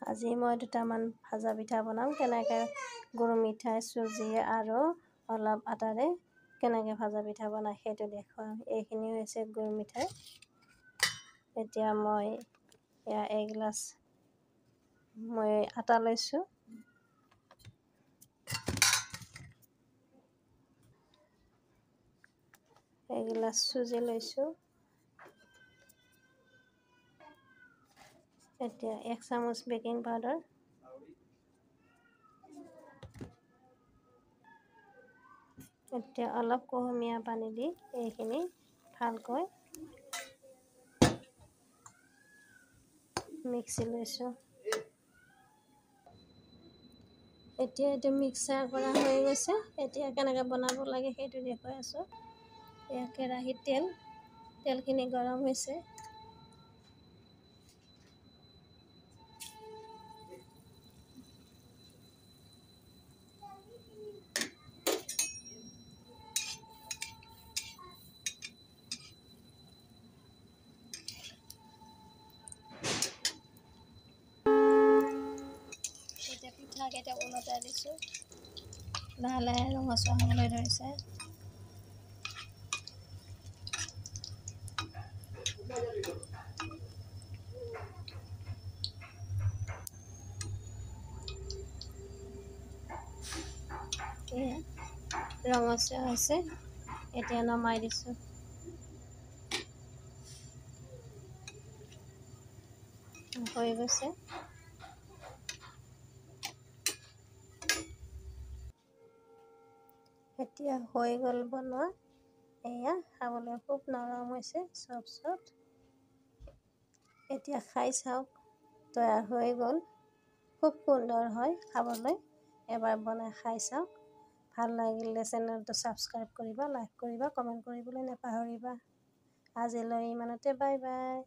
আজি মই দুটামান ভাজা পিঠা বনাম। কেনেকৈ গুৰ মিঠাই, চুজি আৰু অলপ আটাৰে কেনেকৈ ভাজা পিঠা বনাই সেইটো দেখুৱাম। এইখিনি হৈছে গুৰ মিঠাই। এতিয়া মই এগিলাচ আটা লৈছোঁ। এগিলাচ চুজি লৈছোঁ। এতিয়া 1 চামুচ বেকিং পাউডাৰ, এতিয়া অলপ কুহুমীয়া পানী দি এইখিনি ভালকৈ মিক্সি লৈছোঁ। এতিয়া এইটো মিক্সাৰ কৰা হৈ গৈছে। এতিয়া কেনেকৈ বনাব লাগে সেইটো দেখুৱাই আছোঁ। এয়া কেৰাহীত তেলখিনি গৰম হৈছে। এতিয়া পিঠাকেইটা ওলটাই দিছোঁ। লাহে লাহে ৰঙচুৱা হ'বলৈ ধৰিছে। ৰঙচুৱা হৈছে। এতিয়া নমাই দিছোঁ। হৈ গৈছে। এতিয়া হৈ গ'ল বনোৱা। এয়া খাবলৈ খুব নৰম হৈছে, চফ্ট। এতিয়া খাই চাওক। তৈয়াৰ হৈ গ'ল। খুব সুন্দৰ হয় খাবলৈ। এবাৰ বনাই খাই চাওক। ভাল লাগিলে চেনেলটো ছাবস্ক্ৰাইব কৰিবা, লাইক কৰিবা, কমেণ্ট কৰিবলৈ নাপাহৰিবা। আজিলৈ ইমানতে, বাই বাই।